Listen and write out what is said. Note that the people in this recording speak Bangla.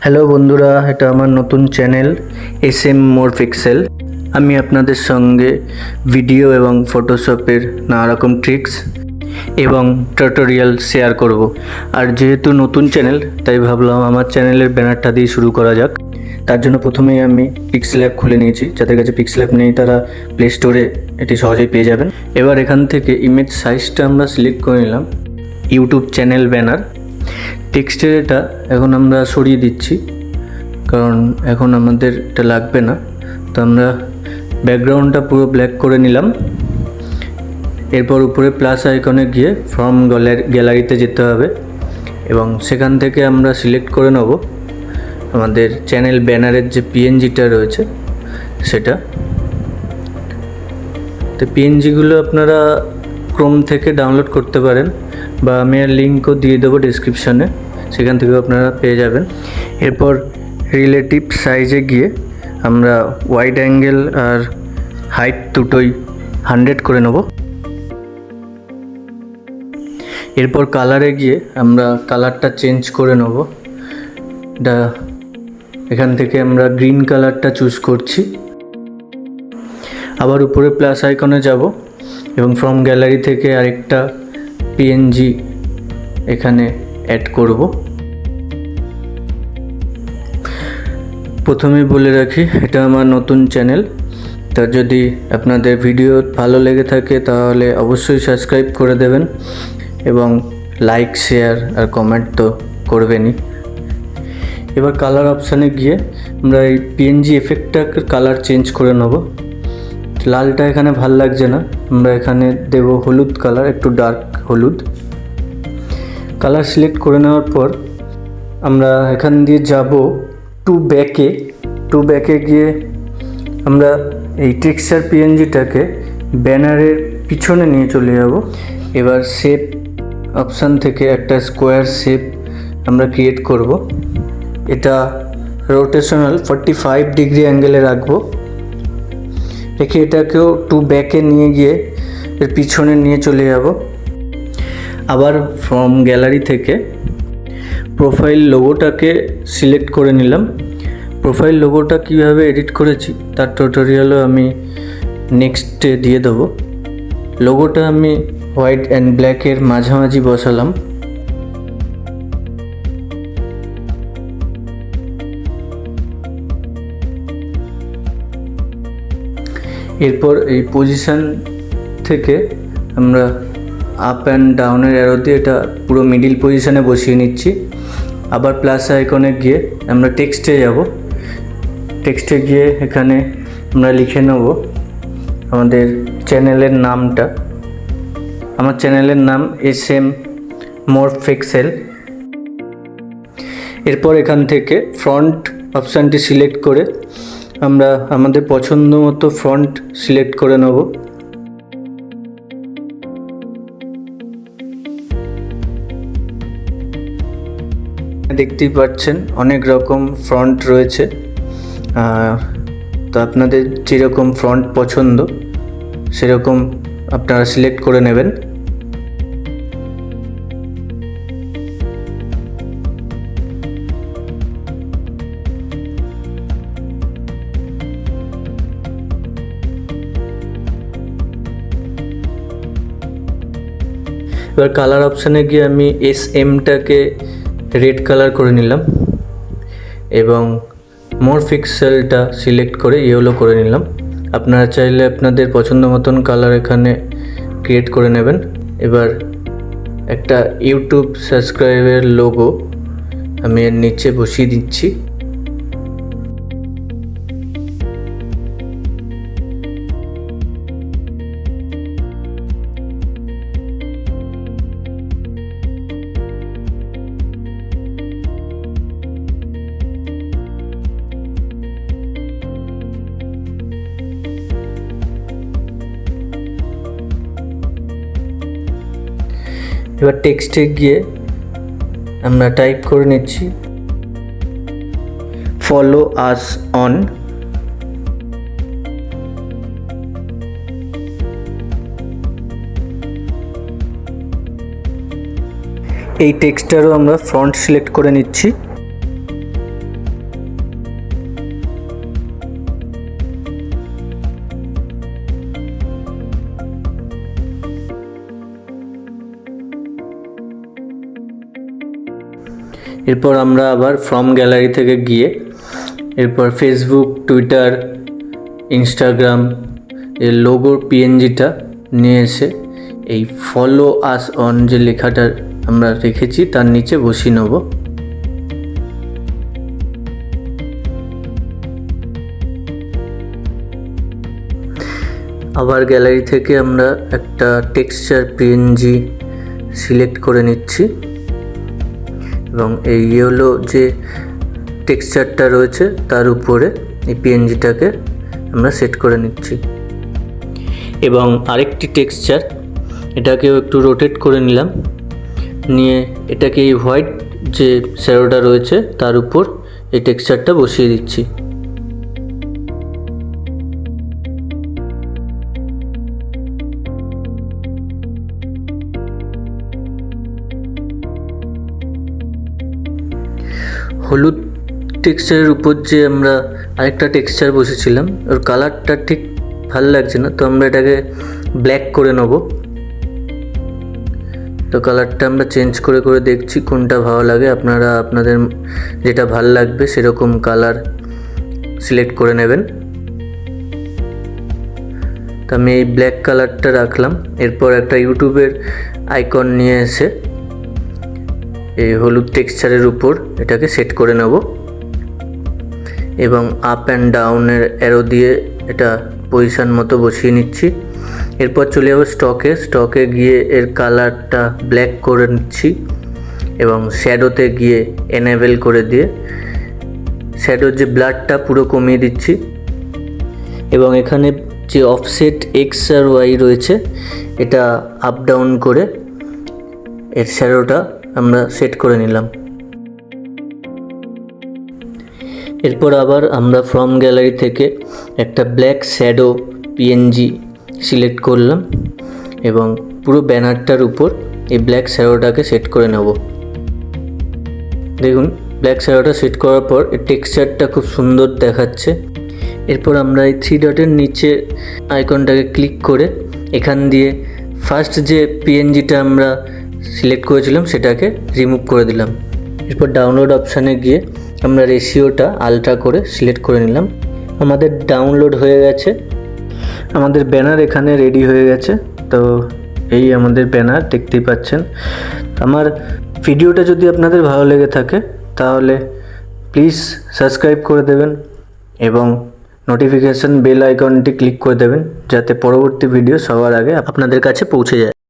হ্যালো বন্ধুরা, এটা আমার নতুন চ্যানেল SM মোর পিক্সেল। আমি আপনাদের সঙ্গে ভিডিও এবং ফটোশপের নানা রকম ট্রিক্স এবং টিউটোরিয়াল শেয়ার করব। আর যেহেতু নতুন চ্যানেল, তাই ভাবলাম আমার চ্যানেলের ব্যানারটা দিয়ে শুরু করা যাক। তার জন্য প্রথমেই আমি পিক্সেল অ্যাপ খুলে নিয়েছি। যাদের কাছে পিক্সেল অ্যাপ নেই তারা প্লে স্টোরে এটি সহজেই পেয়ে যাবেন। এবার এখান থেকে ইমেজ সাইজটা আমরা সিলেক্ট করে নিলাম। ইউটিউব চ্যানেল ব্যানার টেক্সটের এটা এখন আমরা সরিয়ে দিচ্ছি, কারণ এখন আমাদের এটা লাগবে না। তো আমরা ব্যাকগ্রাউন্ডটা পুরো ব্ল্যাক করে নিলাম। এরপর উপরে প্লাস আইকনে গিয়ে ফ্রম গ্যালারিতে যেতে হবে এবং সেখান থেকে আমরা সিলেক্ট করে নেব আমাদের চ্যানেল ব্যানারের যে পিএনজিটা রয়েছে সেটা। তো পিএনজিগুলো আপনারা ক্রোম থেকে ডাউনলোড করতে পারেন, বা আমি আর লিঙ্কও দিয়ে দেবো ডিসক্রিপশানে, সেখান থেকেও আপনারা পেয়ে যাবেন। এরপর রিলেটিভ সাইজে গিয়ে আমরা ওয়াইড অ্যাঙ্গেল আর হাইট দুটোই 100 করে নেব। এরপর কালারে গিয়ে আমরা কালারটা চেঞ্জ করে নেব। এটা এখান থেকে আমরা গ্রিন কালারটা চুজ করছি। আবার উপরে প্লাস আইকনে যাব এবং ফ্রম গ্যালারি থেকে আরেকটা পিএনজি এখানে অ্যাড করব। প্রথমেই বলে রাখি, এটা আমার নতুন চ্যানেল। তা যদি আপনাদের ভিডিও ভালো লেগে থাকে তাহলে অবশ্যই সাবস্ক্রাইব করে দেবেন এবং লাইক, শেয়ার আর কমেন্ট তো করবেনই। এবার কালার অপশানে গিয়ে আমরা এই পিএনজি এফেক্টটাকে কালার চেঞ্জ করে নেব। লালটা এখানে ভাল লাগছে না, আমরা এখানে দেব হলুদ কালার, একটু ডার্ক হলুদ। কালার সিলেক্ট করে নেওয়ার পর আমরা এখান দিয়ে যাব টু ব্যাকে গিয়ে আমরা এই টেক্সচার পিএনজিটাকে ব্যানারের পিছনে নিয়ে চলে যাব। এবার শেপ অপশান থেকে একটা স্কোয়ার শেপ আমরা ক্রিয়েট করব। এটা রোটেশনাল 45 ডিগ্রি অ্যাঙ্গেলে রাখবো। রেখে এটাকেও টু ব্যাকে নিয়ে গিয়ে এর পিছনে নিয়ে চলে যাব। আবার ফ্রম গ্যালারি থেকে প্রোফাইল লোগোটাকে সিলেক্ট করে নিলাম। প্রোফাইল লোগোটা কীভাবে এডিট করেছি তার টিউটোরিয়ালও আমি নেক্সটে দিয়ে দেবো। লোগোটা আমি হোয়াইট অ্যান্ড ব্ল্যাকের মাঝামাঝি বসালাম। এরপর এই পজিশন থেকে আমরা আপ অ্যান্ড ডাউনের অ্যারো দিয়ে এটা পুরো মিডিল পজিশনে বসিয়ে নিচ্ছি। আবার প্লাস আইকনে গিয়ে আমরা টেক্সটে যাব। টেক্সটে গিয়ে এখানে আমরা লিখে নেব আমাদের চ্যানেলের নামটা। আমার চ্যানেলের নাম SM মোর পিক্সেল। এরপর এখান থেকে ফ্রন্ট অপশানটি সিলেক্ট করে আমরা আমাদের পছন্দ মতো ফন্ট সিলেক্ট করে নেব। দেখতেই পাচ্ছেন অনেক রকম ফন্ট রয়েছে, তো আপনাদের যেরকম ফন্ট পছন্দ সেরকম আপনারা সিলেক্ট করে নেবেন। এবার কালার অপশানে গিয়ে আমি SMটাকে রেড কালার করে নিলাম এবং মোর পিক্সেলটা সিলেক্ট করে ইয়েলো করে নিলাম। আপনারা চাইলে আপনাদের পছন্দ মতন কালার এখানে ক্রিয়েট করে নেবেন। এবার একটা ইউটিউব সাবস্ক্রাইবের লোগো আমি এর নিচে বসিয়ে দিচ্ছি। এবার টেক্সটে গিয়ে আমরা টাইপ করে নিচ্ছি ফলো আস অন। এই টেক্সটারও আমরা ফন্ট সিলেক্ট করে নিচ্ছি। এরপর আমরা আবার ফ্রম গ্যালারি থেকে গিয়ে এরপর ফেসবুক, টুইটার, ইনস্টাগ্রাম এর লোগোর পিএনজিটা নিয়ে এসে এই ফলো আস অন যে লেখাটা আমরা রেখেছি তার নিচে বসিয়ে নেব। আবার গ্যালারি থেকে আমরা একটা টেক্সচার পিএনজি সিলেক্ট করে নিচ্ছি এবং এই ইয়েলো যে টেক্সচারটা রয়েছে তার উপরে এই পিএনজিটাকে আমরা সেট করে নিচ্ছি। এবং আরেকটি টেক্সচার, এটাকেও একটু রোটেট করে নিলাম, নিয়ে এটাকে এই হোয়াইট যে শ্যাডোটা রয়েছে তার উপর এই টেক্সচারটা বসিয়ে দিচ্ছি। হলুদ টেক্সচারের উপর যে আমরা আরেকটা টেক্সচার বসেছিলাম ওর কালারটা ঠিক ভালো লাগছে না, তো আমরা এটাকে ব্ল্যাক করে নেব। তো কালারটা আমরা চেঞ্জ করে করে দেখছি কোনটা ভালো লাগে। আপনারা আপনাদের যেটা ভালো লাগবে সেরকম কালার সিলেক্ট করে নেবেন। তো আমি এই ব্ল্যাক কালারটা রাখলাম। এরপর একটা ইউটিউবের আইকন নিয়ে এসে এই হলুদ টেক্সচারের উপর এটাকে সেট করে নেব এবং আপ অ্যান্ড ডাউনের অ্যারো দিয়ে এটা পজিশন মতো বসিয়ে নিচ্ছি। এরপর চলে যাবো স্টকে গিয়ে এর কালারটা ব্ল্যাক করে নিচ্ছি এবং শ্যাডোতে গিয়ে এনেবেল করে দিয়ে শ্যাডোর যে ব্লাডটা পুরো কমিয়ে দিচ্ছি এবং এখানে যে অফসেট এক্স আর ওয়াই রয়েছে এটা আপ ডাউন করে এর শ্যাডোটা আমরা সেট করে নিলাম। এরপর আবার আমরা ফ্রম গ্যালারি থেকে একটা ব্ল্যাক শ্যাডো পিএনজি সিলেক্ট করলাম এবং পুরো ব্যানারটার উপর এই ব্ল্যাক শ্যাডোটাকে সেট করে নেব। দেখুন ব্ল্যাক শ্যাডোটা সেট করার পর এই টেক্সচারটা খুব সুন্দর দেখাচ্ছে। এরপর আমরা এই 3 ডটের নিচে আইকনটাকে ক্লিক করে এখান দিয়ে ফার্স্ট যে পিএনজিটা আমরা সিলেক্ট করেছিলাম সেটাকে রিমুভ করে দিলাম। এরপর ডাউনলোড অপশানে গিয়ে আমরা রেশিওটা আলট্রা করে সিলেক্ট করে নিলাম। আমাদের ডাউনলোড হয়ে গেছে, আমাদের ব্যানার এখানে রেডি হয়ে গেছে। তো এই আমাদের ব্যানার দেখতেই পাচ্ছেন। আমার ভিডিওটা যদি আপনাদের ভালো লেগে থাকে তাহলে প্লিজ সাবস্ক্রাইব করে দেবেন এবং নোটিফিকেশান বেল আইকনটি ক্লিক করে দেবেন যাতে পরবর্তী ভিডিও সবার আগে আপনাদের কাছে পৌঁছে যায়।